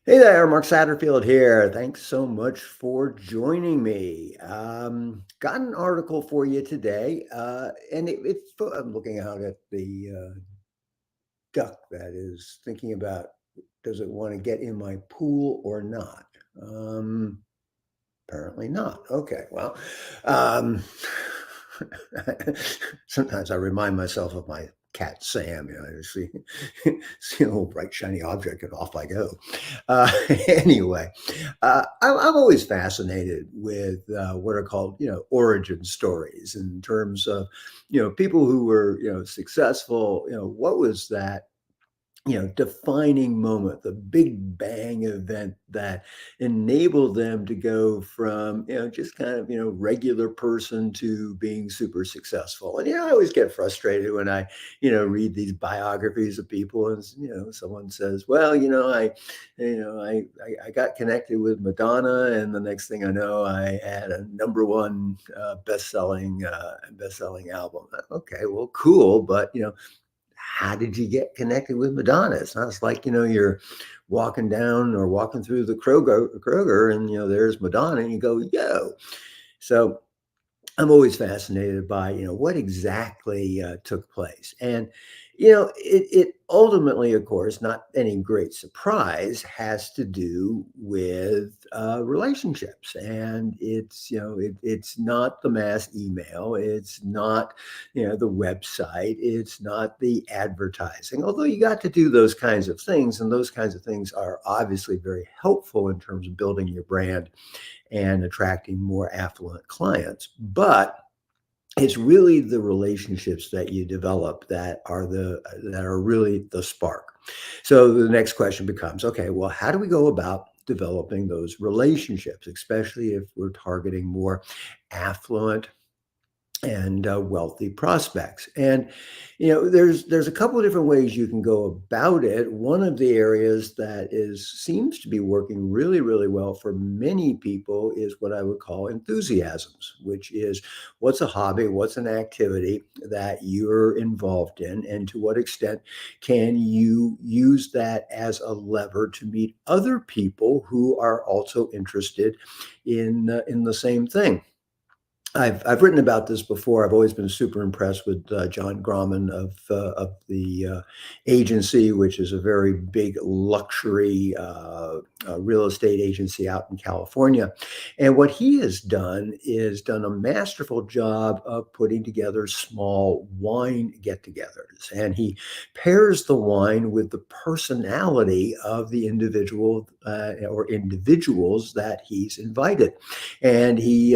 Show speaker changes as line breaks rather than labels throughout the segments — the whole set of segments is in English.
Hey there, Mark Satterfield here. Thanks so much for joining me. Got an article for you today, and I'm looking out at the duck that is thinking about does it want to get in my pool or not? Um, Apparently not. Okay, well, um, sometimes I remind myself of my cat Sam. I just see a little bright shiny object and off I go. Uh, anyway, I'm always fascinated with what are called origin stories in terms of people who were successful. What was that defining moment, the big bang event that enabled them to go from, just kind of, regular person to being super successful. And, I always get frustrated when I, read these biographies of people and, someone says, well, I got connected with Madonna. And the next thing I know, I had a number one best-selling album. Okay, well, cool. But, how did you get connected with Madonna? It's not like, you're walking down or walking through the Kroger and, there's Madonna and you go, yo. So I'm always fascinated by, what exactly took place. And, it ultimately, of course, not any great surprise, has to do with relationships. And it's not the mass email. It's not, the website. It's not the advertising, although you got to do those kinds of things. And those kinds of things are obviously very helpful in terms of building your brand and attracting more affluent clients. But it's really the relationships that you develop that are really the spark. So the next question becomes, okay, well, how do we go about developing those relationships, especially if we're targeting more affluent and wealthy prospects? And there's a couple of different ways you can go about it. One of the areas that is seems to be working really, really well for many people is what I would call enthusiasms, which is what's a hobby, what's an activity that you're involved in, and to what extent can you use that as a lever to meet other people who are also interested in the same thing. I've written about this before. I've always been super impressed with John Grauman of the agency, which is a very big luxury real estate agency out in California. And what he has done is done a masterful job of putting together small wine get-togethers, and he pairs the wine with the personality of the individual or individuals that he's invited. And he,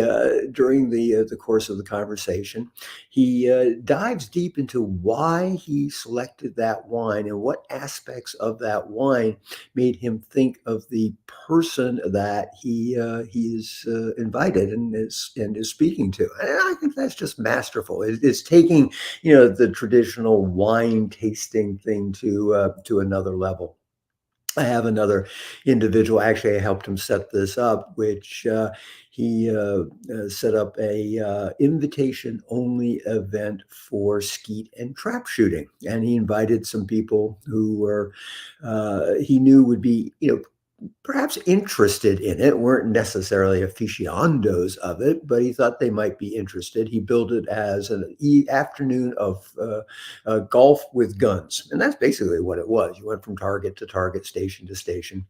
during the course of the conversation, he dives deep into why he selected that wine and what aspects of that wine made him think of the person that he's invited and is speaking to. And I think that's just masterful. It's taking the traditional wine tasting thing to another level. I have another individual, actually, I helped him set this up, which he set up a invitation only event for skeet and trap shooting. And he invited some people who were, he knew would be, perhaps interested in it, weren't necessarily aficionados of it, but he thought they might be interested. He billed it as an afternoon of golf with guns. And that's basically what it was. You went from target to target, station to station.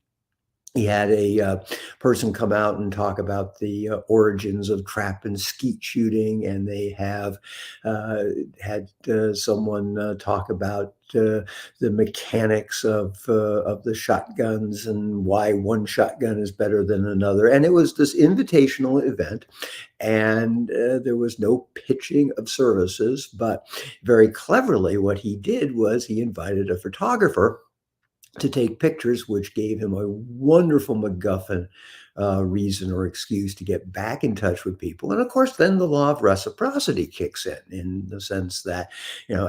He had a person come out and talk about the origins of trap and skeet shooting, and they have had someone talk about the mechanics of the shotguns and why one shotgun is better than another. And it was this invitational event, and there was no pitching of services. But very cleverly, what he did was he invited a photographer to take pictures, which gave him a wonderful MacGuffin reason or excuse to get back in touch with people. And of course, then the law of reciprocity kicks in the sense that,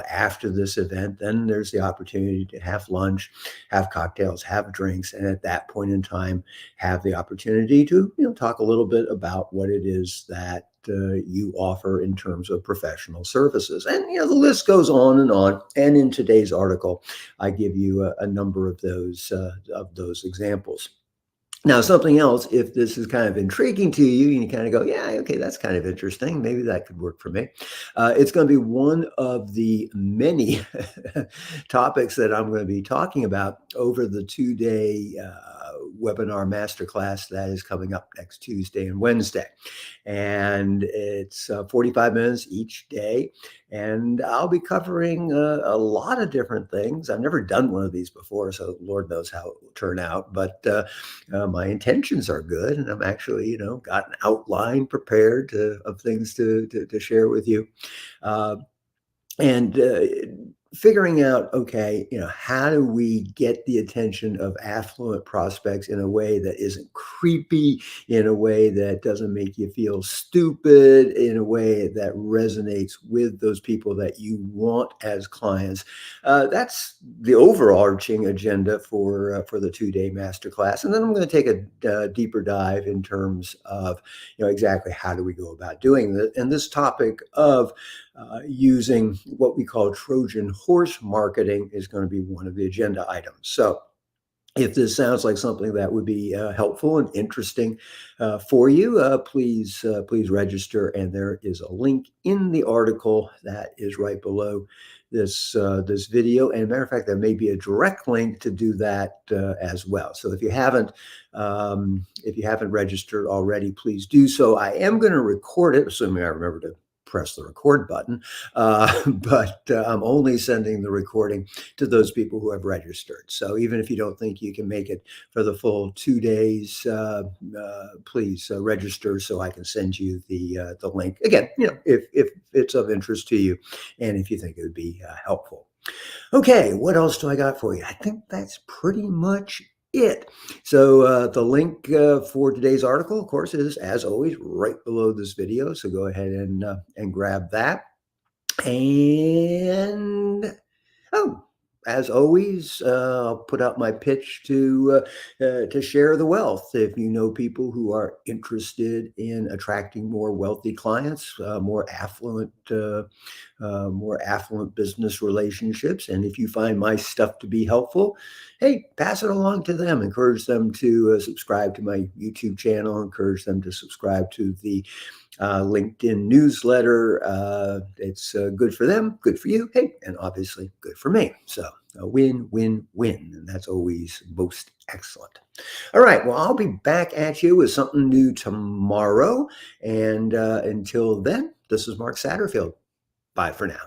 after this event, then there's the opportunity to have lunch, have cocktails, have drinks, and at that point in time, have the opportunity to, talk a little bit about what it is that you offer in terms of professional services. And, the list goes on and on. And in today's article, I give you a number of those examples. Now, something else, if this is kind of intriguing to you and you kind of go, yeah, okay, that's kind of interesting. Maybe that could work for me. It's going to be one of the many topics that I'm going to be talking about over the 2 day webinar masterclass that is coming up next Tuesday and Wednesday. And it's 45 minutes each day. And I'll be covering a lot of different things. I've never done one of these before, so Lord knows how it will turn out. But my intentions are good, and I'm actually, got an outline prepared of things to share with you. Uh, and figuring out, okay, how do we get the attention of affluent prospects in a way that isn't creepy, in a way that doesn't make you feel stupid, in a way that resonates with those people that you want as clients. That's the overarching agenda for the 2 day masterclass, and then I'm going to take a deeper dive in terms of exactly how do we go about doing that, and this topic of using what we call Trojan horse marketing is going to be one of the agenda items. So, if this sounds like something that would be helpful and interesting for you, please register. And there is a link in the article that is right below this video. And matter of fact, there may be a direct link to do that as well. So if you haven't registered already, please do so. I am going to record it, assuming I remember to press the record button, but I'm only sending the recording to those people who have registered. So even if you don't think you can make it for the full 2 days, please register so I can send you the link. Again, if it's of interest to you, and if you think it would be helpful. Okay, what else do I got for you? I think that's pretty much it. So the link for today's article, of course, is as always right below this video. So go ahead and grab that. And oh, as always, I'll put out my pitch to share the wealth. If you know people who are interested in attracting more wealthy clients, more affluent business relationships, and if you find my stuff to be helpful, hey, pass it along to them. Encourage them to subscribe to my YouTube channel. Encourage them to subscribe to the LinkedIn newsletter. It's good for them, good for you, hey, and obviously good for me. So a win, win, win. And that's always most excellent. All right. Well, I'll be back at you with something new tomorrow. And until then, this is Mark Satterfield. Bye for now.